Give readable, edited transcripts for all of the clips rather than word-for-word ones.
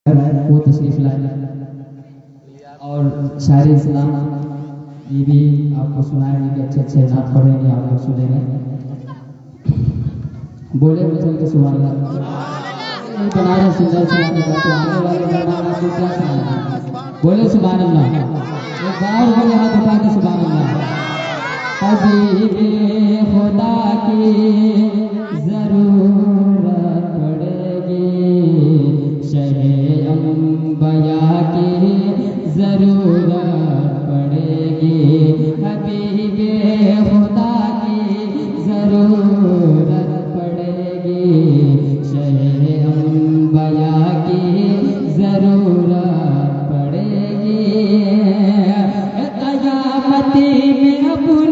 وہ تشریف لائے اور شاعر اسلام یہ بھی آپ کو سنائیں گے کہ اچھے اچھے نعت پڑھیں گے، آپ لوگ سنیں گے۔ بولے چل کے سبحان اللہ بنا رہے سندر سنانے کا، تو آنے والے مہمان آپ کو کیا سنائیں؟ بولے سبحان اللہ، ایک بار بولے ہاتھ اٹھا کے سبحان اللہ۔ حبیب خدا کی ضرورت پڑے گی، شہ انبیاء کی ضرورت پڑے گی، حبیب خدا کی ضرورت پڑے گی، شہ انبیاء کی ضرورت پڑے گی، قیامت میں اپنے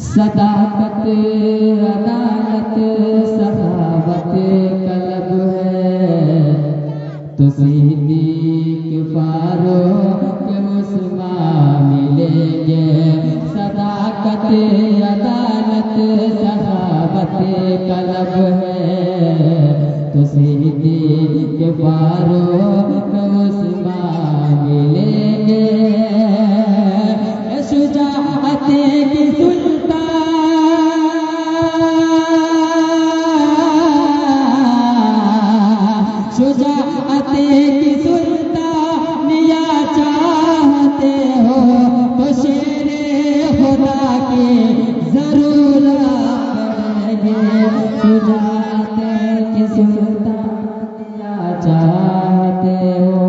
صداقت عدالت سخاوت قلب ہے، تو صدیق فاروق عثمان ملیں گے، صداقت عدالت سخاوت قلب ہے، تو صدیق فاروق عثمان ملیں گے، شجاعت کی شجاعت کی سلطانیہ چاہتے ہو تو شیر خدا کی ضرورت پڑے گی، شجاعت کی سلطانیہ چاہتے ہو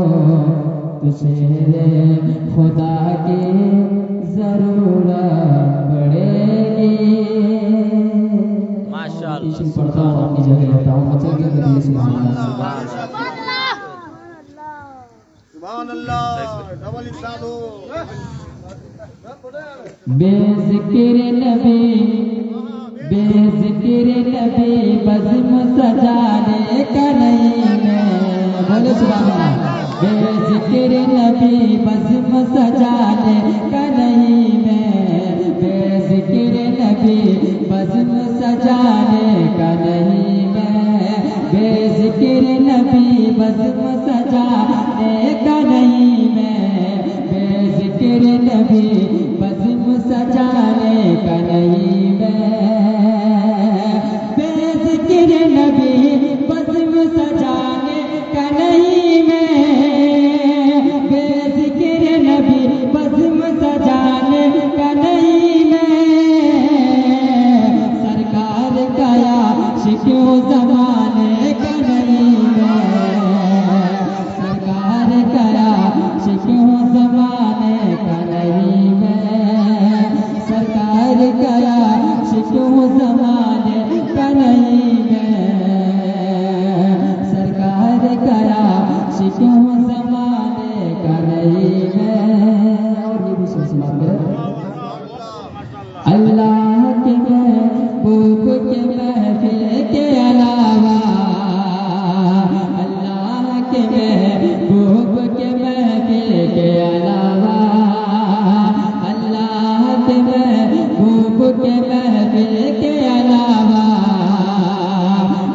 تو شیر خدا کی ضرورت پڑے گی۔ ماشاءاللہ پڑھتا ہوں اپنی جگہ رہتا ہوں، مچل کے کریے سبحان اللہ سبحان اللہ ڈبل ارشاد ہو۔ بے ذکر نبی بے ذکر نبی بزم سجانے کا نہیں ہے، بولے سبحان اللہ، بے ذکر نبی بزم سجانے کا نہیں ہے، بے ذکر نبی بزم سجانے کا نہیں ہے، بے ذکر نبی بزم سجانے کا نہیں ہے، بے ذکر نبی بزم سجانے کا نہیں ہے، بے ذکر نبی بزم سجانے کا نہیں ہے، بے ذکر نبی بزم سجانے کا نہیں ہے، سرکار کا عاشق زمانے کا نہیں ہے، سرکار کا عاشق زمانے کا نہیں ہے، سرکار کا عاشق زمانے کا نہیں ہے، سرکار کا عاشق زمانے کا نہیں ہے۔ اور یہ بھی سمجھ اللہ کے محبوب کے محفل کے علاوہ، اللہ کے محبوب کے محفل کے علاوہ، اللہ کے محبوب کے محفل کے علاوہ،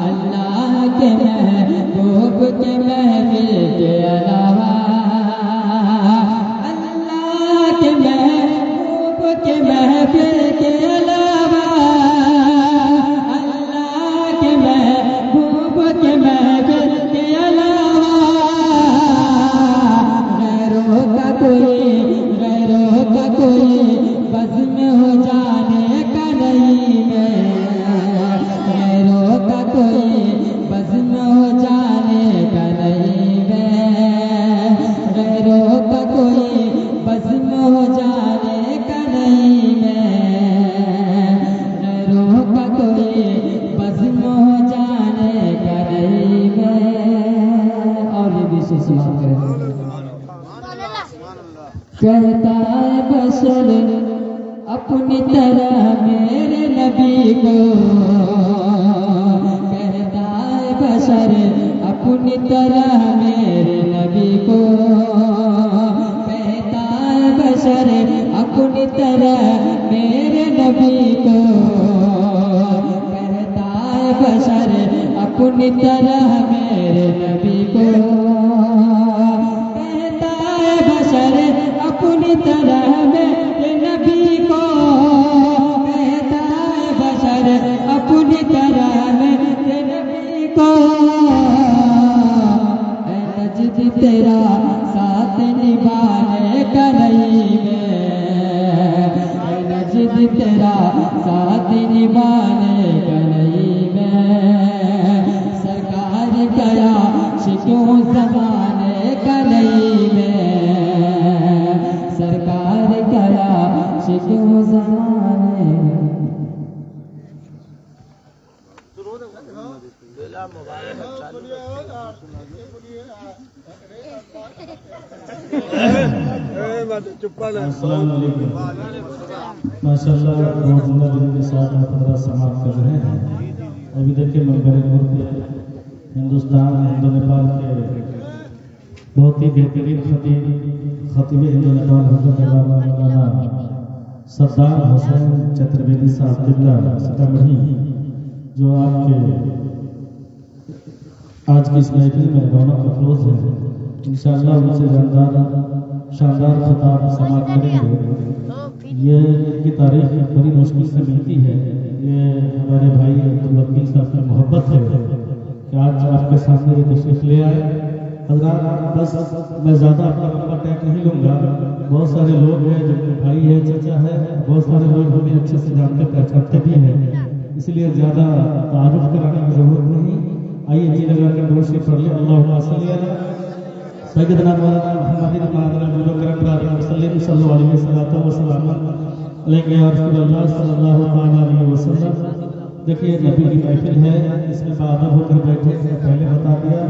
اللہ کے محبوب کے محفل کے علاوہ، اللہ کے محبوب کے محفل کے علاوہ، اللہ کے محبوب کے محفل کے علاوہ، غیروں کا کوئی بزم ہو جانے کا نہیں ہے، غیروں کا کوئی بزم ہو جانے کا نہیں اور یہ بھی سے سماعت کریں. کہتا ہے بشر اپنی طرح میرے نبی کو، کہتا ہے بشر اپنی طرح میرے نبی کو، کہتا ہے بشر اپنی طرح میرے نبی کو، کہتا ہے بشر اپنی طرح میرے نبی کو، کہتا ہے بشر اپنی طرح میرے نبی کو، کہتا ہے بشر اپنی طرح میرے نبی کو. اے نجد تیرا ساتھ نبھانے کا نہیں میں، اے نجد تیرا ساتھ نبھانے کا نہیں میں، سرکار گیا شکوں زمانے کا نہیں میں، سرکار گیا شکوں زمانے. السلام علیکم. ماشاء اللہ بہت زندہ دل کے ساتھ آپ حضرات سماعت کر رہے ہیں. ابھی دیکھیں منبر نور پہ ہندوستان ہندو نیپال کے بہت ہی بہترین خطیب ہندو نیپال حضرت مولانا سردار حسین چترویدی صاحب قبلہ سیتامڑھی، جو آپ کے آج کی اس محفل میں رونق افروز ہے. انشاءاللہ ان سے شاندار خطاب سماعت کریں گے. یہ ان کی تاریخ بڑی مشکل سے ملتی ہے. یہ ہمارے بھائی عبدالوکیل صاحب کی محبت ہے کہ آج آپ کے سامنے یہ تشریف لے آئے. حضرات بس میں زیادہ آپ کا لمبا ٹائم نہیں لوں گا. بہت سارے لوگ ہیں جو بھائی ہے، چچا ہے، بہت سارے لوگ ہمیں اچھے سے جانتے پہچانتے بھی ہیں، اس لیے زیادہ تعارف کرانے کی ضرورت نہیں. آئیے جی لگا کے دور سے پڑھ لیں. اللہم صلی علی سیدنا مولانا محمد کرم صلی اللہ علیہ وسلم علیہ یا رسول اللہ صلی اللہ علیہ وسلم. دیکھیے نبی کی محفل ہے، اس میں بادر ہو کر بیٹھے، پہلے بتا دیا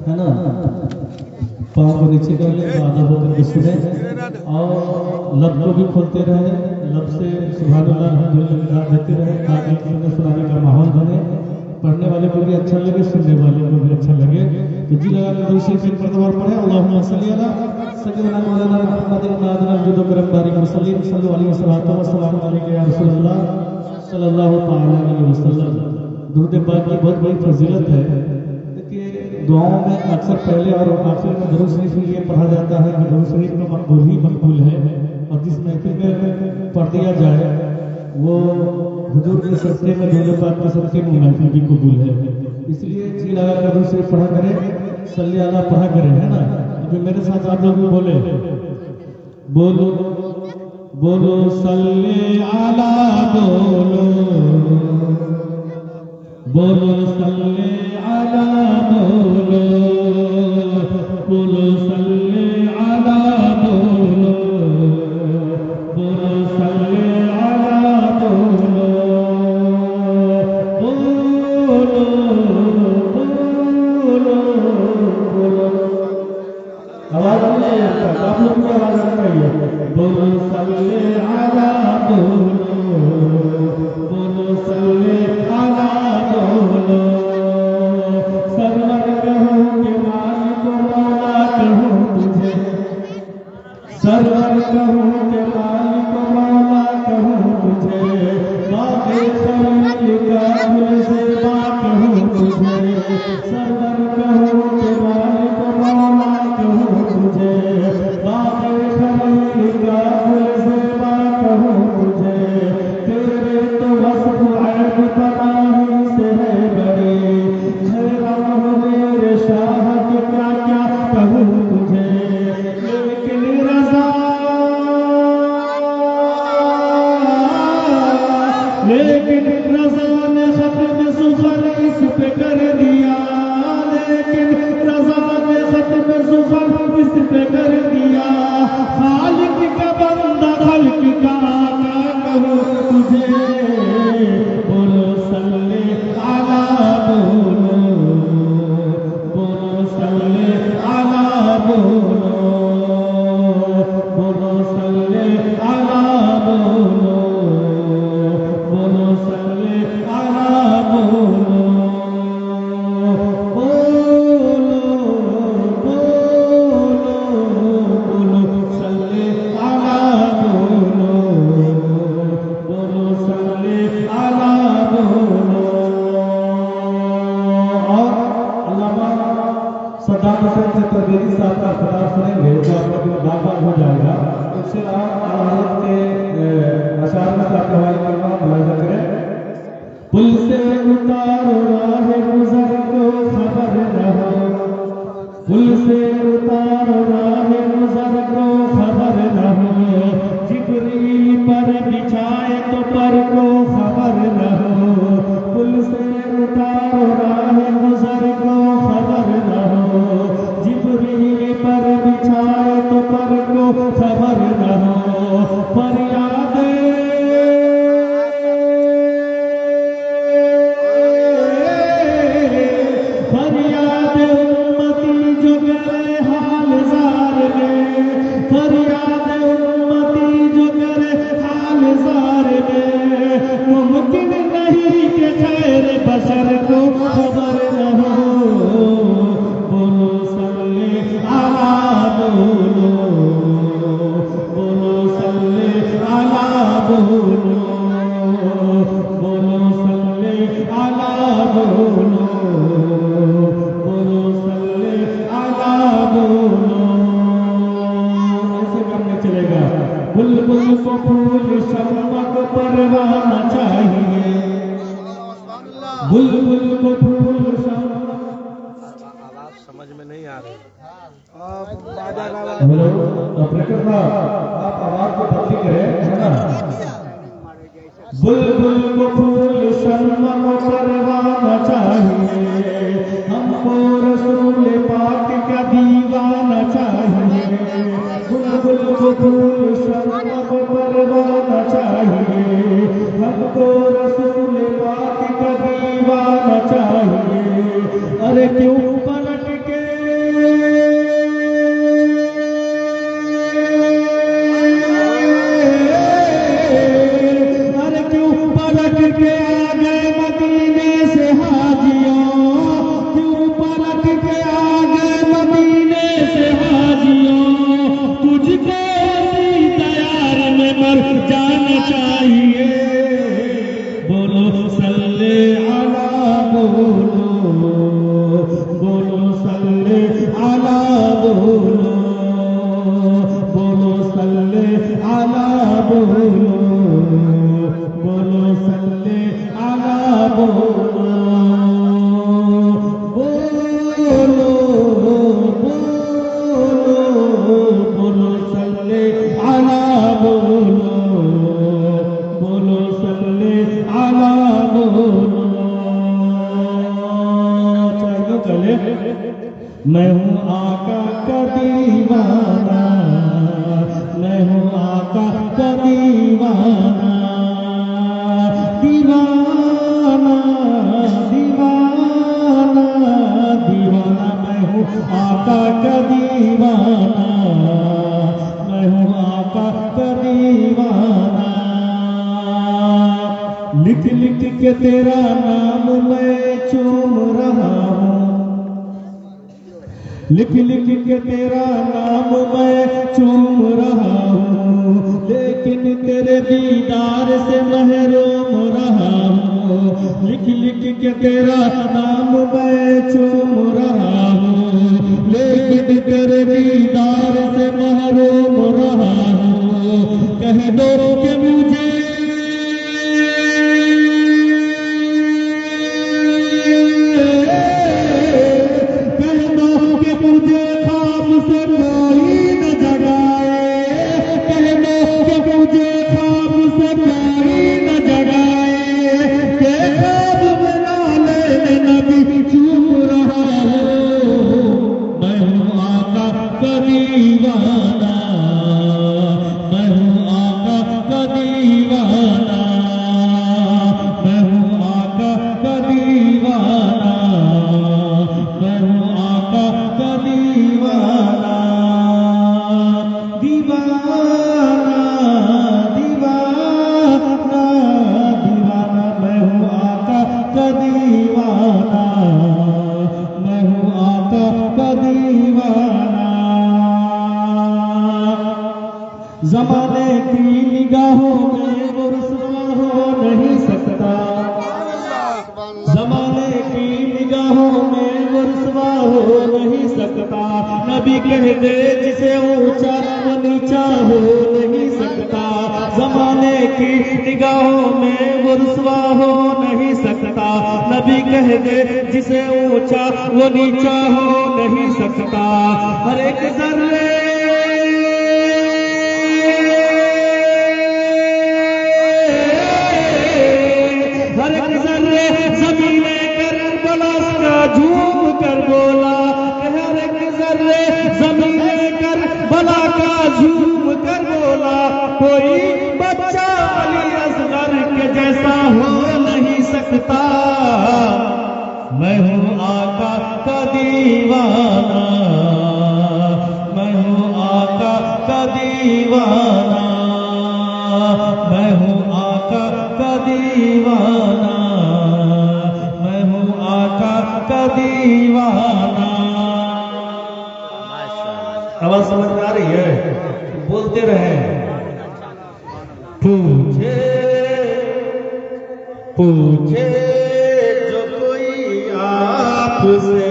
ہے نا. پاؤں کو نیچے کر لیں، بادر ہو کر کے سنیں اور لب کو بھی کھولتے رہے، لب سے سبحان اللہ الحمدللہ دیتے رہے تاکہ سننے سنانے کا ماحول بنے. پڑھنے والے کو بھی اچھا لگے، سننے والے کو بھی اچھا لگے. تو جی لگا کے دوسری پھر پردوار پڑھیں. اللہم صلی علی سیدنا مولانا محمد نادر الجود و کرم بارک وسلم صلی اللہ علیہ وسلم علیہ یا رسول اللہ صلی اللہ علیہ وسلم. درود پاک کی بہت بڑی فضیلت ہے. دیکھیے دعاؤں میں اکثر پہلے اور آخر میں درود شریف کے لیے پڑھا جاتا ہے کہ درود شریف کا مقبول ہی مقبول ہے، اور جس محفل میں پڑھ دیا جائے وہ حضور کے صدقے میں درود پاک کے صدقے میں محفل بھی قبول ہے. اس لیے جی لگا کر درود شریف پڑھا کریں، صلی اللہ پڑھا کریں، ہے نا. ابھی میرے ساتھ آپ لوگ بھی بولے، بولو بولو صلی اللہ، بولو بولو صلی اللہ، بولو بولو صلی اللہ، بولو بولو صلی اللہ، بولو بولو بولو. آواز نہیں ہے، آپ لوگ کی آواز آ رہی ہے. بولو صلی اللہ، بولو بولو صلی اللہ، بولو. سرور کہوں کہ مالک مولا کہوں تجھے، سرور کہوں کہ مالک مولا کہوں تجھے، باقی خلیل کا گل زیبا کہوں تجھے. سرور کہوں کہ مالک مولا کہوں تجھے، باقی خلیل کا گل زیبا کہوں تجھے. تیرے تو وصف عیب پناہی سے ہے بڑی، حیران ہوں میرے شاہ کہ کیا کیا کہوں تجھے. لیکن رضا نے ختم سخن اس پہ کر دیا، لیکن رضا نے ختم سخن اس پہ کر دیا. خالق کا بندہ خلق کا آقا کہوں تجھے. بولو صلی اللہ، بولو صدام حسین سے تربیتی صاحب کا خطاب سنیں گے جو آپ کا دل باغ باغ ہو جائے گا. اس سے آپ حضرت کے اشعار میں آپ کا کلمہ ملاحظہ کریں. پل سے اتارو راہ گزر کو خبر نہ ہو، پل سے اتارو راہ گزر کو خبر نہ ہو، جبریل پر بچھائے تو پر کو خبر نہ ہو، پل سے اتارو راہ گزر کو خبر نہ ہو، جبریل پر بچھائے تو پر کو خبر نہ ہو. فریاد بلبل کو پھول شمق پروانہ چاہیے، بلبل کو پھول شمق. آواز سمجھ میں نہیں آ رہی. آپریٹر صاحب آپ آواز کو بدلی کریں ہے نا. بلبل کو پھول شمق پروانہ چاہیے، ہم کو رسول پاک کا دیوانہ چاہیے. بلبل کو پھول شمق پروانہ چاہیے، ہم کو رسول پاک کا دیوانہ چاہیے. ارے کیوں پلٹ کے آ گئے مدینے سے حاجیوں، کیوں پلٹ کے آ گئے مدینے سے حاجیوں، تجھ کو اسی دیار میں مر جانا چاہیے. بولو صلی علی بولو، بولو صلی علی بولو، بولو صلی علی بولو، بولو صلی علی بولو، بولو بولو صلی علی بولو، بولو صلی علی بولو. چلو چلے. میں ہوں آقا کا دیوانہ، میں ہوں آقا کا دیوانہ، دیوانہ دیوانہ دیوانہ. میں ہوں آقا کا دیوانہ، میں ہوں آقا کا دیوانہ. لکھ لکھ کے تیرا نام میں چوم رہا ہوں، لکھ لکھ کے تیرا نام میں چوم رہا ہوں، لیکن تیرے دیدار سے محروم رہا ہوں. لکھ لکھ کے تیرا نام میں چوم رہا ہوں، لیکن تیرے دیدار سے محروم رہا ہوں. کہہ دو کہ مجھے زمانے کی نگاہوں میں وہ رسوا ہو نہیں سکتا، زمانے کی نگاہوں میں وہ رسوا ہو نہیں سکتا. کہہ دے جسے اونچا وہ نیچا ہو نہیں سکتا، زمانے کی نگاہوں میں وہ رسوا ہو نہیں سکتا، نبی کہہ دے جسے اونچا وہ نیچا ہو نہیں سکتا، ہر ایک ذرے زمین کر بلا کا جھوم کر بولا، ہر ایک ذرے زمین کر بلا کا جھوم کر بولا، کوئی بچہ علی اصغر کے جیسا ہو نہیں سکتا، میں ہوں آقا کا دیوانہ، میں ہوں آقا کا دیوانہ، میں ہوں آقا کا دیوانہ، میں ہوں آقا کا دیوانہ۔ آواز سمجھ میں آ رہی ہے؟ بولتے رہے۔ پوچھے پوچھے جو کوئی آپ سے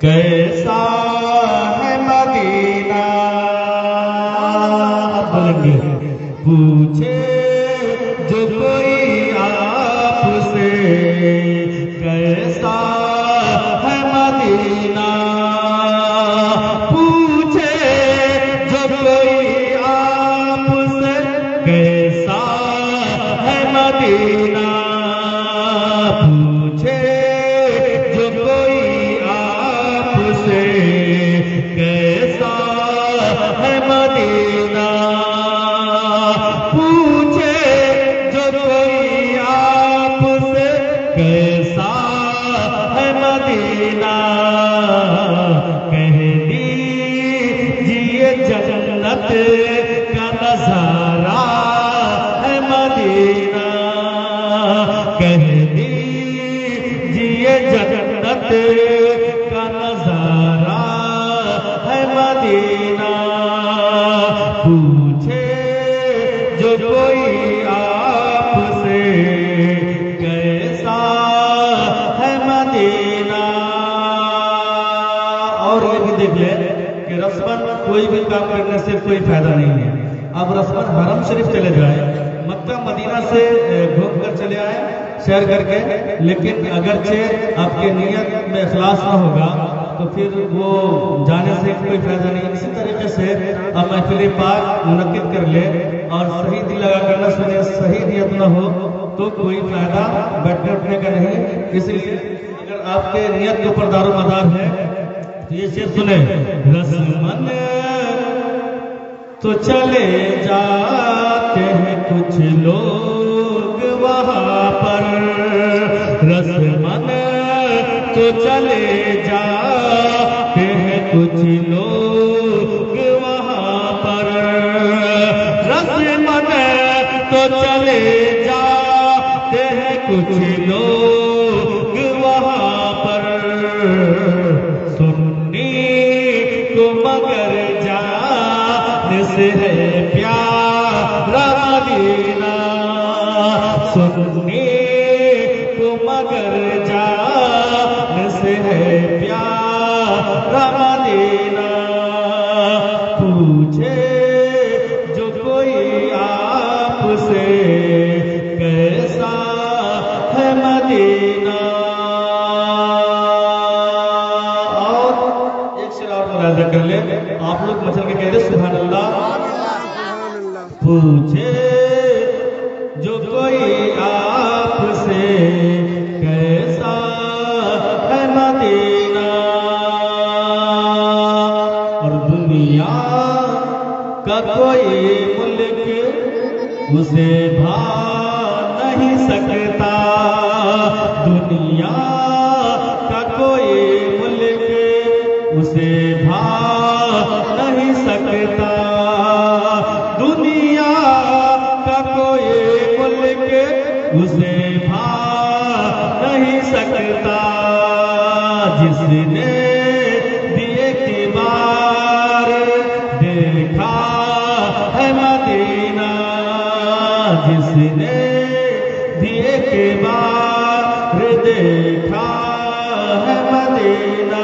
کیسا ہے مدینہ، بولیں گے پوچھے جو کوئی آپ سے کیسا ہے مدینہ، پوچھے جو کوئی آپ سے کیسا ہے مدینہ، پوچھے جو کوئی آپ سے کیسا ہے مدینہ، پوچھے جو کوئی آپ سے کیسا ہے مدینہ، کہہ دیجیے جنت کا نظارہ ہے مدینہ، کہہ دیجیے جنت کا نظارہ ہے مدینہ، پوچھے جو کوئی آپ سے کیسا ہے مدینہ۔ اور یہ بھی دیکھ لیں کہ رسماً کوئی بھی کام کرنے سے کوئی فائدہ نہیں ہے، اب رسماً حرم شریف چلے جائیں، مکہ مدینہ سے گھوم کر چلے آئیں سیر کر کے، لیکن اگرچہ آپ کے نیت میں اخلاص نہ ہوگا تو پھر وہ جانے سے کوئی فائدہ نہیں۔ اسی طریقے سے اب محفل پاک منعقد کر لے اور صحیح دل لگا کر نہ سنے، صحیح نیت نہ ہو تو کوئی فائدہ بیٹھنے اٹھنے کا نہیں، اس لیے اگر آپ کے نیت کے اوپر دار و مدار ہے تو یہ شعر سنیں، رسمن تو چلے جاتے ہیں کچھ لوگ وہاں پر، رسمن تو چلے جاتے ہیں کچھ لوگ وہاں پر، رسمن تو چلے جاتے ہیں کچھ لوگ وہاں پر، سنی کو مگر جانے سے ہے پیارا مدینہ، سنی کو مگر جانے سے ہے پیارا مدینہ، پوچھے جو کوئی آپ سے کیسا ہے مدینہ۔ اور ایک شعر اور ملاحظہ کر لیں، آپ لوگ مچل کے کہہ دیں سبحان اللہ۔ پوچھے جو کوئی آپ سے کیسا ہے مدینہ، اور دنیا کا کوئی ملک اسے بھا نہیں سکتا، دنیا کا کوئی ملک اسے بھا نہیں سکتا، دنیا کا کوئی ملک اسے بھا نہیں سکتا، جس نے بھی ایک بار دیکھا ہے مدینہ، جس نے بھی ایک بار دیکھا ہے مدینہ،